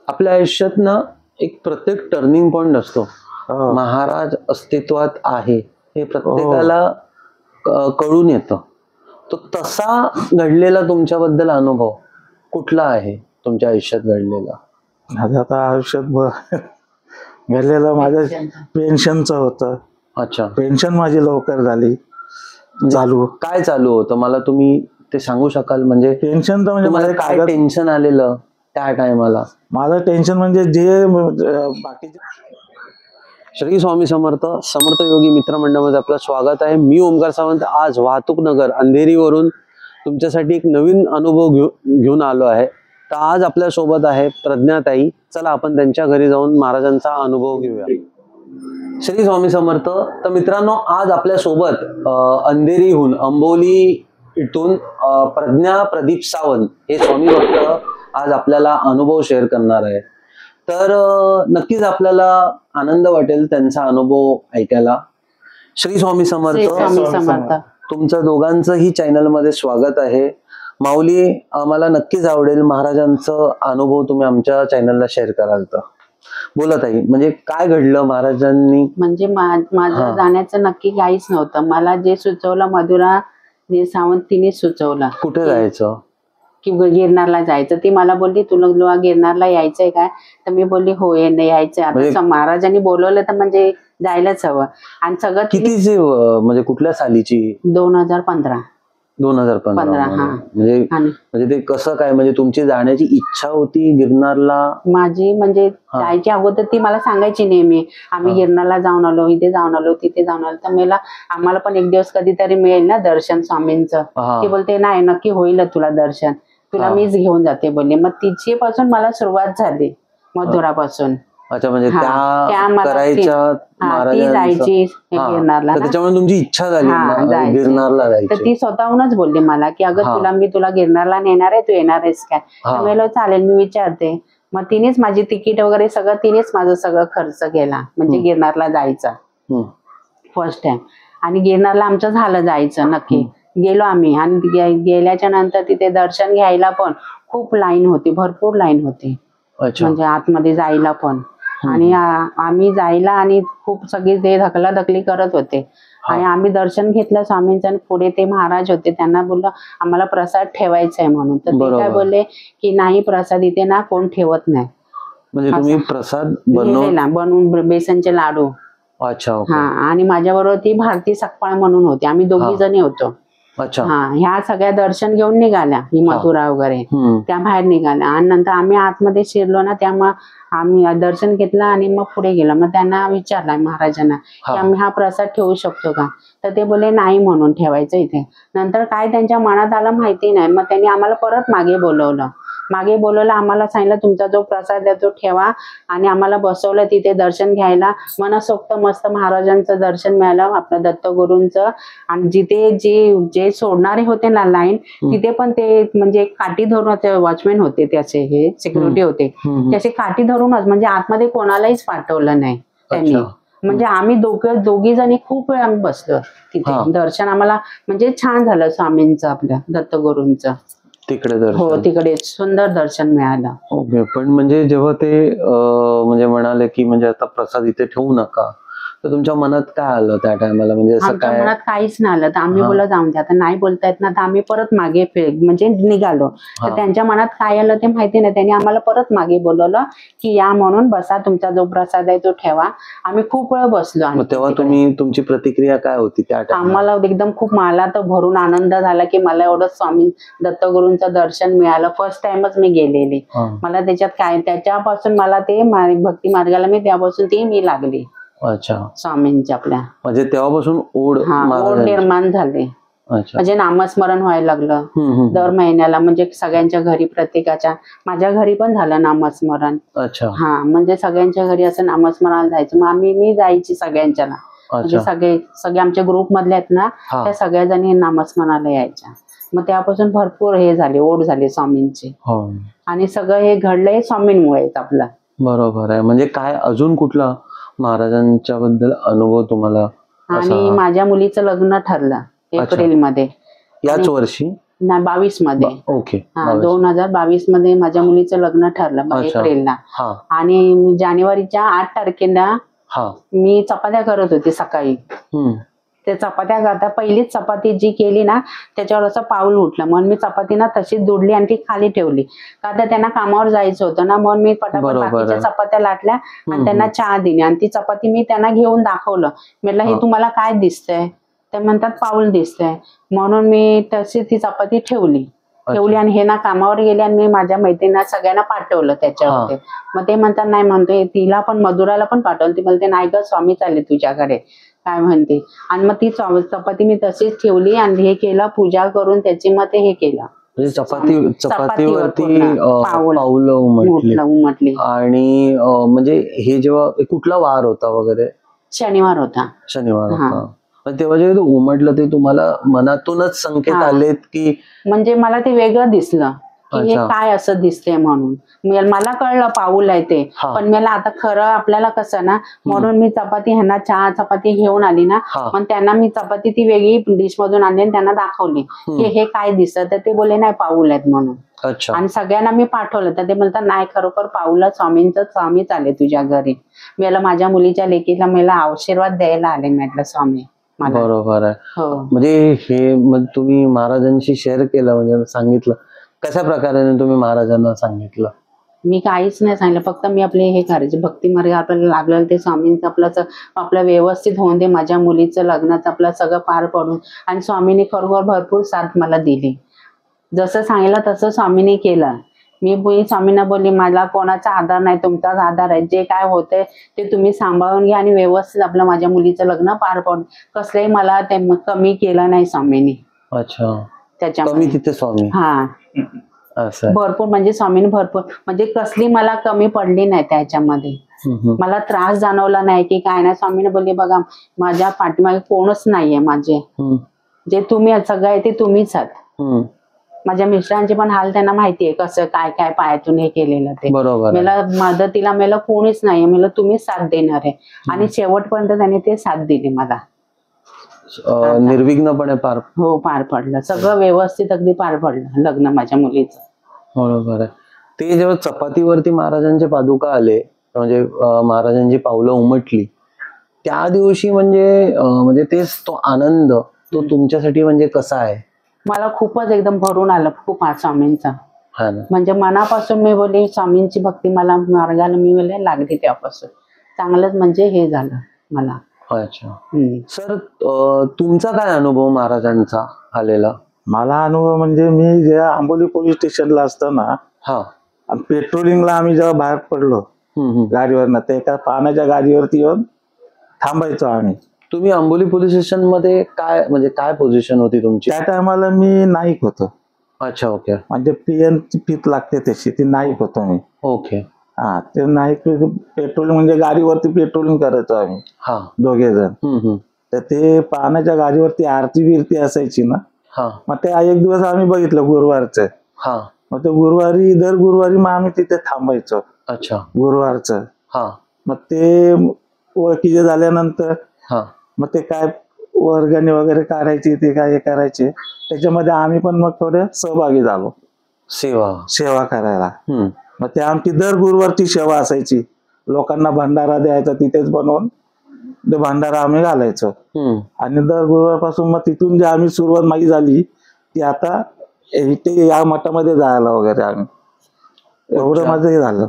आपल्या आयुष्यात ना एक प्रत्येक टर्निंग पॉइंट असतो. महाराज अस्तित्वात आहे हे प्रत्येकाला कळून येतं. तो तसा घडलेला तुमच्याबद्दल अनुभव कुठला आहे तुमच्या आयुष्यात घडलेला? माझं आता आयुष्यात घडलेलं माझ्या पेन्शनचं होतं. अच्छा, पेन्शन माझी लवकर झाली चालू. काय चालू होतं मला तुम्ही ते सांगू शकाल? म्हणजे टेन्शन तर म्हणजे मला काय टेन्शन आलेलं त्या टायमाला? माझं टेन्शन म्हणजे जे बाकीचे. श्री स्वामी समर्थ. समर्थ योगी मित्रमंडळामध्ये आपलं स्वागत आहे. मी ओमकार सावंत. आज वाहतूक नगर अंधेरीवरून तुमच्यासाठी एक नवीन अनुभव घेऊन आलो आहे. तर आज आपल्या सोबत आहे प्रज्ञाताई. चला आपण त्यांच्या घरी जाऊन महाराजांचा अनुभव घेऊया. श्री स्वामी समर्थ. तर मित्रांनो, आज आपल्या सोबत अंधेरीहून अंबोली इथून प्रज्ञा प्रदीप सावंत हे स्वामी भक्त आज आपल्याला अनुभव शेअर करणार आहे. तर नक्कीच आपल्याला आनंद वाटेल त्यांचा अनुभव ऐकायला. श्री स्वामी समर्थ. तुमचं दोघांचंही चॅनलमध्ये स्वागत आहे. माऊली, आम्हाला नक्कीच आवडेल महाराजांचं अनुभव तुम्ही आमच्या चॅनलला शेअर कराल तर. बोला ताई, म्हणजे काय घडलं महाराजांनी? म्हणजे माझं जाण्याचं नक्की काहीच नव्हतं. मला जे सुचवलं मधुरा सावंत तिने सुचवलं. कुठे जायचं? की गिरनारला जायचं. ती मला बोलली तुला गिरनारला यायचंय काय? तर मी बोलली हो यायचंय. आता महाराजांनी बोलवलं तर म्हणजे जायलाच हवं. आणि सगळं कितीची म्हणजे कुठल्या सालीची? 2015. 2015. म्हणजे ते कसं काय, म्हणजे तुमची जाण्याची इच्छा होती गिरनारला? माझी म्हणजे जायच्या अगोदर ती मला सांगायची नेहमी, आम्ही गिरनारला जाऊन आलो, इथे जाऊन आलो, तिथे जाऊन आलो. तर आम्हाला पण एक दिवस कधीतरी मिळेल ना दर्शन स्वामींचं. ती बोलते नाही, नक्की होईल तुला दर्शन, तुला मीच घेऊन जाते बोलले. मग तिची पासून मला सुरुवात झाली मधुरापासून. अच्छा, म्हणजे ती जायची गिरनारला. त्याच्यामुळे तुमची इच्छा झाली गिरनारला जायची. तर ती स्वतःहूनच बोलली मला की अगं मी तुला गिरनारला नेणार आहे, तू येणार आहेस काय? तर चालेल, मी विचारते. मग तिनेच माझी तिकीट वगैरे सगळं तिनेच माझं सगळं खर्च केला. म्हणजे गिरनारला जायचा फर्स्ट टाइम. आणि गिरनारला आमचं झालं जायचं नक्की. गेलो आम्ही. आणि गेल्याच्या नंतर तिथे दर्शन घ्यायला पण खूप लाईन होती, भरपूर लाईन होती. म्हणजे आतमध्ये जायला पण. आणि आम्ही जायला आणि खूप सगळी ते धकलाधकली करत होते. आणि आम्ही दर्शन घेतलं स्वामींचं. आणि पुढे ते महाराज होते, त्यांना बोललो आम्हाला प्रसाद ठेवायचा आहे म्हणून. तर ते काय बोलले की नाही, प्रसाद इथे ना कोण ठेवत नाही. म्हणजे तुम्ही प्रसाद बनवून बेसनचे लाडू. अच्छा. आणि माझ्या बरोबर ती भारती सकपाळ म्हणून होती. आम्ही 2 जणी होतो. अच्छा. ह्या सगळ्या दर्शन घेऊन निघाल्या, ही मथुरा वगैरे त्या बाहेर निघाल्या. आणि नंतर आम्ही आतमध्ये शिरलो ना, त्यामुळे आम्ही दर्शन घेतलं आणि मग पुढे गेलो. मग त्यांना विचारलं महाराजांना की आम्ही हा प्रसाद ठेवू शकतो का? तर ते बोलले नाही म्हणून ठेवायचं इथे. नंतर काय त्यांच्या मनात आलं माहिती नाही. मग त्यांनी आम्हाला परत मागे बोलवलं. आम्हाला सांगितलं तुमचा जो प्रसाद आहे तो ठेवा. आणि आम्हाला बसवलं तिथे दर्शन घ्यायला. मनसोक्त मस्त महाराजांचं दर्शन मिळालं, आपलं दत्तगुरूंचं. आणि जिथे जे सोडणारे होते ना लाईन, तिथे पण ते म्हणजे काठी धरून वॉचमॅन होते, त्याचे हे सिक्युरिटी होते, त्याचे काठी धरूनच म्हणजे आतमध्ये कोणालाच पाठवलं नाही त्यांनी. म्हणजे आम्ही दोघी जणी खूप वेळ आम्ही बसलो तिथे. दर्शन आम्हाला म्हणजे छान झालं स्वामींचं, आपल्या दत्तगुरूंचं तिकडे दर्शन. हो, तिकडे सुंदर दर्शन मिळालं. ओके. पण म्हणजे जेव्हा ते म्हणजे म्हणाले की म्हणजे आता प्रसाद इथे ठेवू नका, तर तुमच्या मनात काय आलं त्या टायमाला? म्हणजे असं काय? मनात काहीच नाही आलं. तर आम्ही बोललो जाऊन द्या, आता नाही बोलतायत ना. तर आम्ही परत मागे म्हणजे निघालो. तर त्यांच्या मनात काय आलं ते माहिती नाही. त्यांनी आम्हाला परत मागे बोलवलं की या म्हणून, बसा, तुमचा जो प्रसाद आहे तो ठेवा. आम्ही खूप वेळ बसलो. तेव्हा तुमची प्रतिक्रिया काय होती त्या टायमाला? आम्हाला एकदम खूप, मला तर भरून आनंद झाला की मला एवढं स्वामी दत्तगुरूंचं दर्शन मिळालं. फर्स्ट टाइमच मी गेलेली. मला त्याच्यात काय, त्याच्यापासून मला ते भक्ती मार्गाला त्यापासून मी लागली. अच्छा. स्वामींच्या आपल्या. म्हणजे तेव्हापासून ओढ निर्माण झाली. म्हणजे नामस्मरण व्हायला लागलं दर महिन्याला. म्हणजे सगळ्यांच्या घरी, प्रत्येकाच्या, माझ्या घरी पण झालं नामस्मरण. अच्छा. म्हणजे सगळ्यांच्या घरी असं नामस्मरण जायचं. मग मी जायची सगळ्यांच्याला. म्हणजे सगळे आमच्या ग्रुप मधले आहेत ना, त्या सगळ्या जणी नामस्मरणाला यायच्या. मग त्यापासून भरपूर हे झाले, ओढ झाली स्वामींची. आणि सगळं हे घडलंय स्वामींमुळेच आपलं. बरोबर आहे. म्हणजे काय अजून कुठला महाराजांच्या बद्दल अनुभव तुम्हाला? आणि माझ्या मुलीचं लग्न ठरलं एप्रिल मध्ये. याच वर्षी? नाही 22 मध्ये. ओके. हा 2022 मध्ये माझ्या मुलीचं लग्न ठरलं अच्छा. एप्रिलला. हा आणि जानेवारीच्या 8 तारखेला हा मी चपात्या करत होते सकाळी. ते चपात्या करता पहिलीच चपाती जी केली ना त्याच्यावर असं पाऊल उठलं. म्हणून मी चपाती ना तशीच दुडली आणि ती खाली ठेवली. का तर त्यांना कामावर जायचं होतं ना, म्हणून मी पटापट बरोबर बाकीच्या आहे. चपात्या लाटल्या आणि त्यांना चहा दिली. आणि ती चपाती मी त्यांना घेऊन दाखवलं. म्हटलं हे तुम्हाला काय दिसतंय? ते म्हणतात पाऊल दिसतंय. म्हणून मी तशी ती चपाती ठेवली आणि हे ना कामावर गेले आणि मी माझ्या मैत्रिणींना सगळ्यांना पाठवलं त्याच्यावरती. मग ते म्हणतात नाही म्हणतोय तिला पण मधुराला पण पाठवलं. ती म्हणते नाही ग स्वामी चालले तुझ्याकडे काय म्हणते. आणि मग ती चपाती मी तशीच ठेवली आणि हे केलं पूजा करून त्याची मग ते हे केलं. म्हणजे चपातीवरती पाऊल उमटली. आणि म्हणजे हे जेव्हा कुठला वार होता वगैरे? शनिवार होता. शनिवार होता. तेव्हा जेव्हा उमटलं ते तुम्हाला मनातूनच संकेत आलेत की? म्हणजे मला ते वेगळं दिसलं की हे काय असं दिसतंय म्हणून. मला कळलं पाऊल आहे ते. पण मला आता खरं आपल्याला कसं ना, म्हणून मी चपाती ह्यांना चहा चपाती घेऊन आली ना. मग त्यांना मी चपाती ती वेगळी डिश मधून आणली आणि त्यांना दाखवली की हे काय दिसत. तर ते बोलले नाही पाऊल आहेत म्हणून. आणि सगळ्यांना मी पाठवलं तर ते म्हणतात नाही खरोखर पाऊल स्वामीच आले तुझ्या घरी. मला माझ्या मुलीच्या लेकीला मला आशीर्वाद द्यायला आले म्हटलं स्वामी. बरोबर आहे. म्हणजे हे मग तुम्ही महाराजांशी शेअर केलं म्हणजे सांगितलं कशा प्रकारे तुम्ही महाराजांना सांगितलं? मी काहीच नाही सांगितलं. फक्त मी आपले हे करायचे भक्ती मार्ग आपल्याला लागलेलं ते स्वामींचं आपलं व्यवस्थित होऊन दे. माझ्या मुलीचं लग्नाचं आपलं सगळं पार पडून. आणि स्वामीने खरोखर भरपूर साथ मला दिली. जसं सांगितलं तसं स्वामीने केलं. मी स्वामींना बोलली मला कोणाचा आधार नाही तुमचाच आधार आहे. जे काय होतंय ते तुम्ही सांभाळून घ्या आणि व्यवस्थित आपलं माझ्या मुलीचं लग्न पार पडून. कसलंही मला ते कमी केलं नाही स्वामींनी. अच्छा. त्याच्यामध्ये तिथे स्वामी भरपूर म्हणजे स्वामींनी भरपूर म्हणजे कसली मला कमी पडली नाही त्याच्यामध्ये. मला त्रास जाणवला नाही की काय नाही. स्वामीने बोलले बघा माझ्या पाठीमागे कोणच नाहीये. माझे जे तुम्ही सगळं आहे ते तुम्हीच आहात. माझ्या मिस्टरांचे पण हाल त्यांना माहितीये कसं काय काय पायातून हे केलेलं ते. मला मदतीला मला कोणीच नाहीये. मला तुम्हीच साथ देणार आहे. आणि शेवटपर्यंत त्यांनी ते साथ दिली मला. निर्विघ्नपणे पार पडलं सगळं व्यवस्थित अगदी पार पडलं लग्न माझ्या मुलीचं. बरोबर आहे. ते जेव्हा चपातीवरती महाराजांचे पादुका आले म्हणजे महाराजांची पावलं उमटली त्या दिवशी म्हणजे तेच तो आनंद तो तुमच्यासाठी म्हणजे कसा आहे? मला खूपच एकदम भरून आलं खूप स्वामींचा. म्हणजे मनापासून मी बोलली स्वामींची भक्ती मला मार्गाला मी लागली तेव्हापासून. चांगलंच म्हणजे हे झालं मला. अच्छा. सर तुमचा काय अनुभव महाराजांचा आलेला? मला अनुभव म्हणजे मी जेव्हा आंबोली पोलीस स्टेशनला असताना पेट्रोलिंगला आम्ही जेव्हा बाहेर पडलो गाडीवरनं ते एका पाण्याच्या गाडीवरती येऊन थांबायचो आम्ही. तुम्ही आंबोली पोलीस स्टेशन मध्ये काय पोझिशन होती तुमची? त्या टायमाला मी नाईक होतो. अच्छा. ओके. म्हणजे PN ची फीत लागते तशी ती नाईक होतो मी. ओके. ते नाईक पेट्रोलिंग म्हणजे गाडीवरती पेट्रोलिंग करायचो आम्ही दोघे जण. तर ते पाण्याच्या गाडीवरती आरती बिरती असायची ना. मग ते एक दिवस आम्ही बघितलं गुरुवारचं. मग ते दर गुरुवारी मग आम्ही तिथे थांबायचो. अच्छा. गुरुवारचं. मग ते ओळखीचे झाल्यानंतर मग ते काय वर्गणी वगैरे काढायची ते काय करायचे त्याच्यामध्ये आम्ही पण मग थोडे सहभागी झालो सेवा करायला. मग ते आमची दर गुरुवारची सेवा असायची. लोकांना भंडारा द्यायचा तिथेच बनवून ते भंडारा आम्ही घालायचो. आणि दर गुरुवारपासून मग तिथून जे आम्ही सुरुवात माझी झाली ती आता इथे या मठामध्ये जायला वगैरे आम्ही एवढं माझं हे झालं.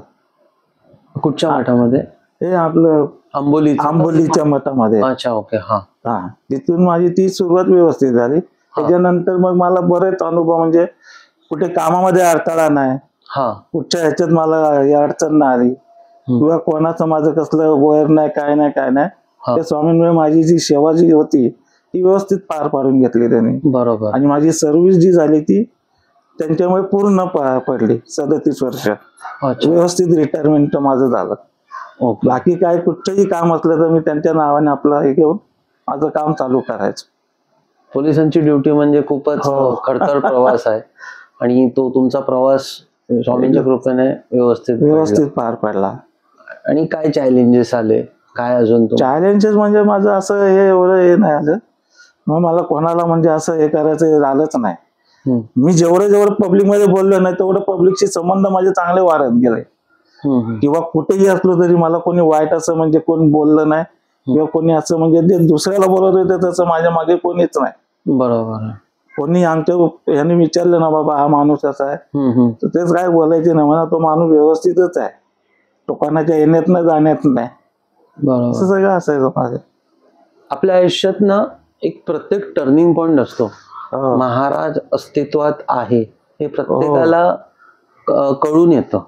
कुठच्या मठामध्ये? हे आपलं आंबोलीच्या मठामध्ये. अच्छा. ओके. तिथून माझी ती सुरुवात व्यवस्थित झाली. त्याच्यानंतर मग मला बरेच अनुभव म्हणजे कुठे कामामध्ये अडथळा नाही. कुठच्या ह्याच्यात मला अडचण नाही आली किंवा कोणाचं माझं कसलं वैर नाही काय नाही. त्या स्वामींमुळे माझी जी सेवा जी होती ती व्यवस्थित पार पाडून घेतली त्यांनी. बरोबर. आणि माझी सर्व्हिस जी झाली ती त्यांच्यामुळे पूर्ण पडली. 37 वर्ष व्यवस्थित रिटायरमेंट माझं झालं. बाकी काय कुठचंही काम असलं तर मी त्यांच्या नावाने आपलं हे घेऊन माझं काम चालू करायचं. पोलिसांची ड्युटी म्हणजे खूपच खडतर प्रवास आहे आणि तो तुमचा प्रवास स्वामींच्या कृपेने व्यवस्थित पार पडला. आणि काय चॅलेंजेस आले काय अजून? चॅलेंजेस म्हणजे माझं असं हे एवढं हे नाही आलं. मग मला कोणाला म्हणजे असं हे करायचं झालंच नाही. मी जेवढं पब्लिक मध्ये बोललो ना तेवढं पब्लिकशी संबंध माझे चांगले वाढत गेले. किंवा कुठेही असलो तरी मला कोणी वाईट असं म्हणजे कोण बोललं नाही, किंवा कोणी असं म्हणजे जे दुसऱ्याला बोलत होते तसं माझ्या मागे कोणीच नाही. बरोबर. कोणी आमच्या याने विचारलं ना बाबा हा माणूस असा आहे, तर तेच काय बोलायचे ना, म्हणा तो माणूस व्यवस्थितच आहे, तो कोणाच्या येण्यात नाही जाण्यात नाही. बरोबर. असं सगळं असायचं माझं. आपल्या आयुष्यात ना एक प्रत्येक टर्निंग पॉइंट असतो. महाराज अस्तित्वात आहे हे प्रत्येकाला कळून येतं.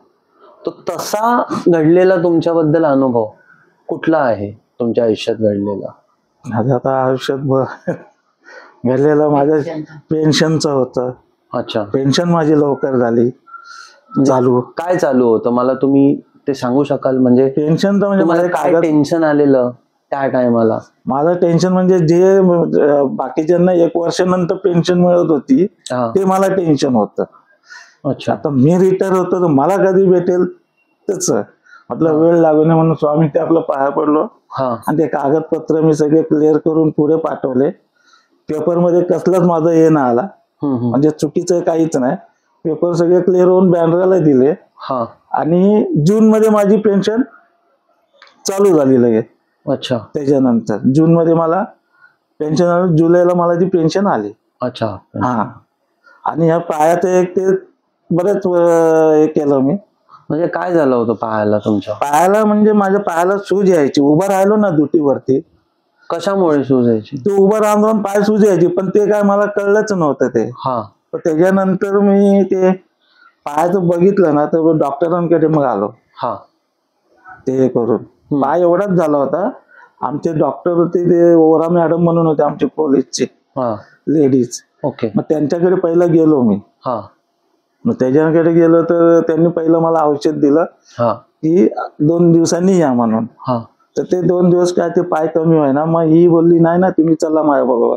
तो तसा घडलेला तुमच्याबद्दल अनुभव कुठला आहे तुमच्या आयुष्यात घडलेला? माझं आता आयुष्यात घडलेलं माझ्या पेन्शनचं होतं. अच्छा. पेन्शन माझी लवकर झाली चालू. काय चालू होतं मला तुम्ही ते सांगू शकाल? म्हणजे पेन्शन तर म्हणजे मला काय टेन्शन आलेलं त्या टायमाला? माझं टेन्शन म्हणजे जे बाकीच्यांना 1 वर्षानंतर पेन्शन मिळत होती ते मला टेन्शन होतं. अच्छा. आता मी रिटायर होतो तर मला कधी भेटेल त्याच म्हटलं वेळ लागू नये म्हणून स्वामी ते आपलं पाया पडलो. आणि ते कागदपत्र मी सगळे क्लिअर करून पुढे पाठवले. पेपरमध्ये कसलाच माझं हे ना आला, म्हणजे चुकीचं काहीच नाही. पेपर सगळे क्लिअर होऊन बँड्राला दिले. आणि जून मध्ये माझी पेन्शन चालू झाली लगेच. अच्छा. त्याच्यानंतर जून मध्ये मला पेन्शन आली, जुलैला मला ती पेन्शन आली. अच्छा. हा. आणि ह्या पायाचं एक ते बरेच हे केलं मी. म्हणजे काय झालं होतं पायाला तुमच्या? पायाला म्हणजे माझ्या पायाला सूज यायची, उभं राहिलो ना ड्युटीवरती. कशामुळे सूज यायची? ते उभं राहून पाय सूज यायची, पण ते काय मला कळलंच नव्हतं ते. तर त्याच्यानंतर मी ते पायाचं बघितलं ना तर डॉक्टरांकडे मग आलो. ते करून पाय एवढाच झाला होता. आमचे डॉक्टर होते ते ओरा मॅडम म्हणून होते आमचे पोलीसचे लेडीज. ओके. मग त्यांच्याकडे पहिलं गेलो मी. मग त्याच्याकडे गेलो तर त्यांनी पहिलं मला औषध दिलं की 2 दिवसांनी या म्हणून. तर ते 2 दिवस काय ते पाय कमी व्हाय ना, मग ही बोलली नाही ना तुम्ही चला माझ्या बरोबर,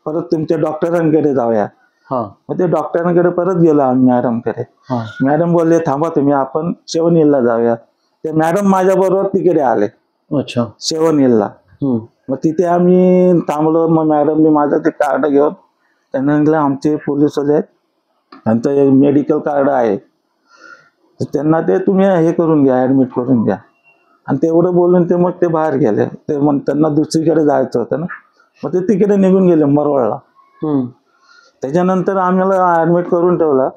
परत तुमच्या डॉक्टरांकडे जाऊया. मग ते डॉक्टरांकडे परत गेलो आम्ही मॅडमकडे. मॅडम बोलले थांबा तुम्ही, आपण शेवणीला जाऊया. ते मॅडम माझ्या बरोबर तिकडे आले. अच्छा. शेवणीला. मग तिथे आम्ही थांबलो. मग मॅडमने माझं ते कार्ड घेऊन त्यांना म्हटलं आमचे पोलीसवाले आहेत, त्यांचं मेडिकल कार्ड आहे, तर त्यांना ते तुम्ही हे करून घ्या, ऍडमिट करून घ्या. आणि तेवढं बोलून ते मग ते बाहेर गेले. ते मग त्यांना दुसरीकडे जायचं होतं ना, मग ते तिकडे निघून गेले मरवळला. त्याच्यानंतर आम्हाला ऍडमिट करून ठेवला.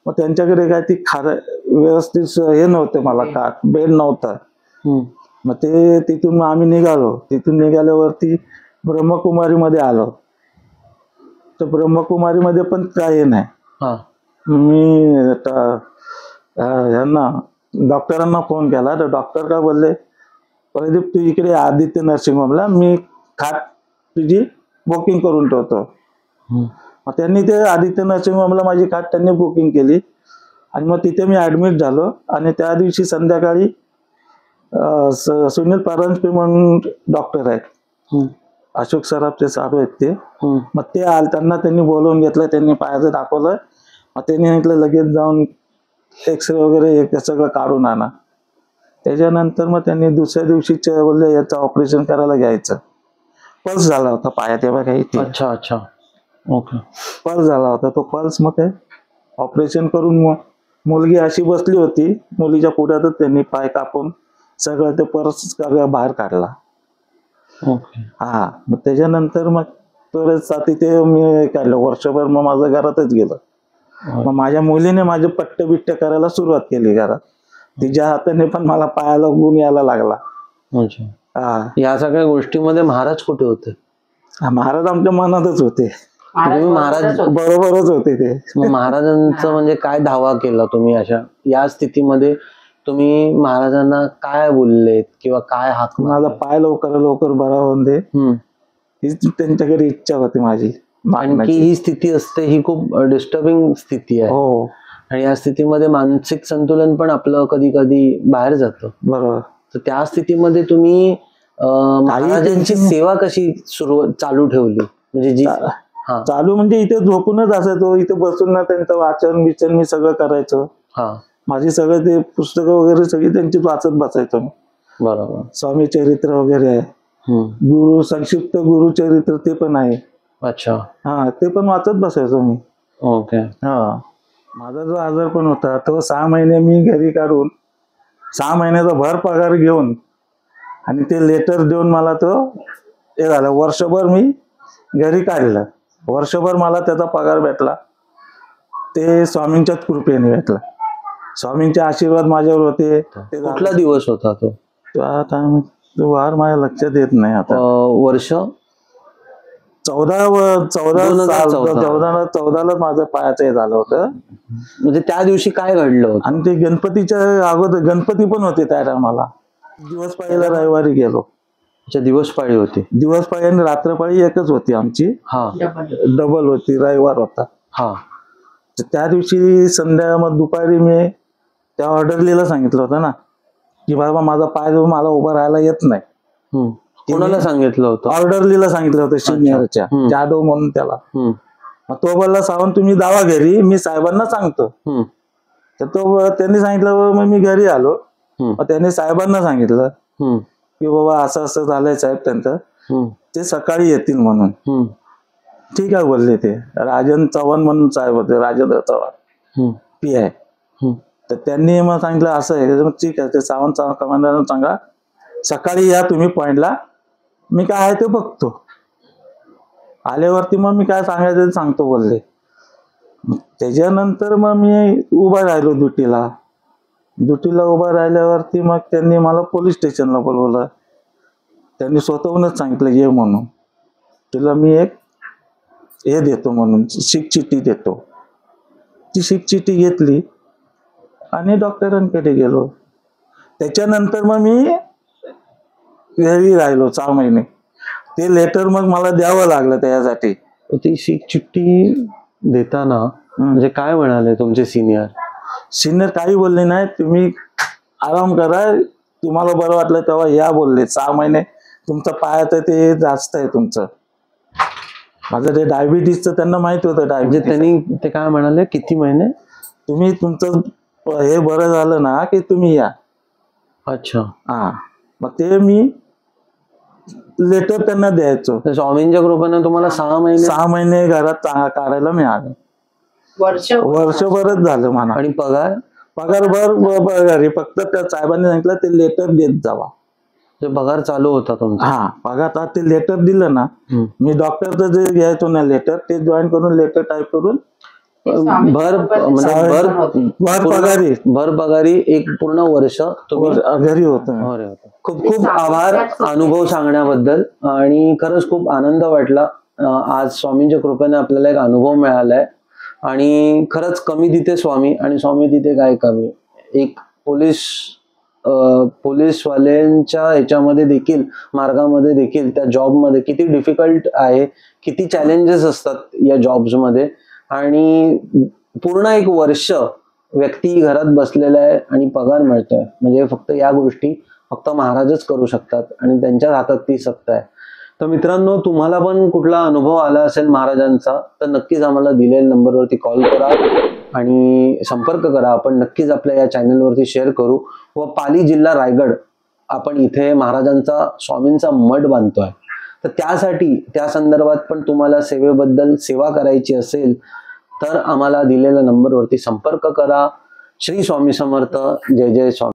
मग त्यांच्याकडे काय ती व्यवस्थित हे नव्हतं, मला का बेड नव्हता. मग ते तिथून आम्ही निघालो. तिथून निघाल्यावरती ब्रह्मकुमारी मध्ये आलो. तर ब्रह्मकुमारी मध्ये पण काही नाही. मी यांना डॉक्टरांना फोन केला तर डॉक्टर काय बोलले, प्रदीप तू इकडे आदित्य नर्सिंग होमला, मी खाट तुझी बुकिंग करून ठेवतो. मग त्यांनी ते आदित्य नर्सिंग होमला माझी खाट त्यांनी बुकिंग केली. आणि मग तिथे मी ऍडमिट झालो. आणि त्या दिवशी संध्याकाळी सुनील परांजपे म्हणून डॉक्टर आहेत, अशोक सराफ ते साधू आहेत ते. मग ते त्यांना त्यांनी बोलवून घेतलं. त्यांनी पायाचं दाखवलं. मग त्यांनी म्हटलं लगेच जाऊन एक्सरे वगैरे हे सगळं काढून आणा. त्याच्यानंतर मग त्यांनी दुसऱ्या दिवशी बोलले याचं ऑपरेशन करायला घ्यायचं. पल्स झाला होता पायात, तेव्हा काही. अच्छा. अच्छा. ओके. पल्स झाला होता. तो पल्स मग ते ऑपरेशन करून मुलगी अशी बसली होती, मुलीच्या पुढ्यातच त्यांनी पाय कापून सगळं ते पर्स बाहेर काढला. मग त्याच्यानंतर मग परत तिथे मी काढलं वर्षभर. मग माझं घरातच गेलं. मग माझ्या मुलीने माझे पट्टे बिट्टे करायला सुरुवात केली घरात. तिच्या हाताने पण मला पायाला गुण यायला लागला. या सगळ्या गोष्टीमध्ये महाराज कुठे होते? महाराज आमच्या मनातच होते. महाराज बरोबरच होते ते. महाराजांचं म्हणजे काय धावा केला तुम्ही अशा या स्थितीमध्ये? तुम्ही महाराजांना काय बोललेत किंवा काय हाक? माझा पाय लवकर बरा होऊन दे, हीच त्यांच्याकडे इच्छा होती माझी. आणखी ही स्थिती असते, ही खूप डिस्टर्बिंग स्थिती आहे. आणि या स्थितीमध्ये मानसिक संतुलन पण आपलं कधी कधी बाहेर जातं. बरोबर. तर त्या स्थितीमध्ये तुम्ही महाराजांची सेवा कशी चालू ठेवली? म्हणजे जी चालू म्हणजे इथे झोपूनच असायचो. इथे बसून ना त्यांचं वाचन बिचन मी सगळं करायचो. माझी सगळं ते पुस्तकं वगैरे सगळी त्यांची वाचत बसायचो मी. बरोबर. स्वामी चरित्र वगैरे आहे, गुरु संक्षिप्त गुरुचरित्र ते पण आहे. अच्छा. ते पण वाचत बसायचो मी. ओके. हा, माझा जो आजार पण होता तो 6 महिने मी घरी काढून 6 महिन्याचा भर पगार घेऊन आणि ते लेटर देऊन मला तो हे झालं. वर्षभर मी घरी काढलं, वर्षभर मला त्याचा पगार भेटला. ते स्वामींच्याच कृपेने भेटला. स्वामींचे आशीर्वाद माझ्यावर होते. ते कुठला दिवस होता तो? आता वार माझ्या लक्षात येत नाही आता. वर्ष 14 माझं पायाचं हे झालं होतं. म्हणजे त्या दिवशी काय घडलं होतं? आणि ते गणपतीच्या अगोदर गणपती पण होते त्या टायमाला. दिवस पाळीला रविवारी गेलो. दिवस पाळी होती. दिवस पाळी आणि रात्रपाळी एकच होती आमची. हा, डबल होती, रविवार होता. हा. तर त्या दिवशी मग दुपारी मी त्या ऑर्डरलीला सांगितलं होतं ना की बाबा माझा पाय जो मला उभा राहायला येत नाही. कोणाला सांगितलं होतं? ऑर्डरलीला सांगितलं होतं, सिनियरच्या जाधव म्हणून त्याला. मग तो बोलला सावंत तुम्ही जावा घरी, मी साहेबांना सांगतो. तर त्यांनी सांगितलं. मग मी घरी आलो. मग त्यांनी साहेबांना सांगितलं की बाबा असं असं झालंय साहेब त्यांचं, ते सकाळी येतील म्हणून. ठीक आहे बोलले. ते राजन चव्हाण म्हणून साहेब होते, राजेंद्र चव्हाण PI. तर त्यांनी मग सांगितलं असं आहे. मग ठीक आहे, ते सावंत कमांडरला सांगा सकाळी या तुम्ही पॉइंटला, मी काय आहे ते बघतो. आल्यावरती मग मी काय सांगायचं ते सांगतो बोलले. त्याच्यानंतर मग मी उभा राहिलो ड्युटीला उभा राहिल्यावरती मग त्यांनी मला पोलीस स्टेशनला बोलवलं. त्यांनी स्वतःहूनच सांगितलं ये म्हणून, तुला मी एक हे देतो म्हणून, शीक चिठ्ठी देतो. ती शीक चिठ्ठी घेतली आणि डॉक्टरांकडे गेलो. त्याच्यानंतर मग मी घरी राहिलो 6 महिने. ते लेटर मग मला द्यावं लागलं त्यासाठी. ती शीक चिठ्ठी देताना म्हणजे काय म्हणाले तुमचे सिनियर? काही बोलले नाही, तुम्ही आराम करा, तुम्हाला बरं वाटलं तेव्हा या बोलले. 6 महिने तुमचं पायाचं ते जास्त आहे तुमचं. माझं ते डायबिटीसचं त्यांना माहित होतं. म्हणजे त्यांनी ते काय म्हणाले, किती महिने तुम्ही तुमचं हे बरं झालं ना की तुम्ही या. अच्छा. हा, मग ते मी लेटर त्यांना द्यायचो. स्वामींच्या कृपेने तुम्हाला 6 महिने घरात काढायला मिळालं. वर्षभरच झालं म्हणा. आणि पगार भर फक्त त्या साहेबांनी सांगितलं ते लेटर देत जावा. पगार चालू होता तुमचा? हा, पगार ते लेटर दिलं ना, मी डॉक्टरचं जे घ्यायचो ना लेटर, ते जॉईन करून लेटर टाईप करून भर पगारी एक पूर्ण वर्ष घरी होतो. खूप खूप आभार अनुभव सांगण्याबद्दल. आणि खरंच खूप आनंद वाटला. आज स्वामींच्या कृपेने आपल्याला एक अनुभव मिळालाय. आणि खरंच कमी तिथे स्वामी आणि स्वामी तिथे काय कमी. एक पोलीसवाल्यांच्या ह्याच्यामध्ये देखील, मार्गामध्ये देखील, त्या जॉबमध्ये किती डिफिकल्ट आहे, किती चॅलेंजेस असतात या जॉब्समध्ये. आणि पूर्ण एक वर्ष व्यक्ती घरात बसलेला आहे आणि पगार मिळतोय. म्हणजे फक्त या गोष्टी फक्त महाराजच करू शकतात आणि त्यांच्या हातात ती सत्ता आहे. तर मित्रांनो, तुम्हाला पण कुठला अनुभव आला असेल महाराजांचा तर नक्कीच आम्हाला दिलेल्या नंबरवरती कॉल करा आणि संपर्क करा. आपण नक्कीच आपल्या या चॅनलवरती शेअर करू. व पाली जिल्हा रायगड आपण इथे महाराजांचा स्वामींचा मठ बांधतोय. तर त्यासाठी त्या संदर्भात पण तुम्हाला सेवेबद्दल सेवा करायची असेल तर आम्हाला दिलेल्या नंबरवरती संपर्क करा. श्री स्वामी समर्थ. जय जय स्वामी.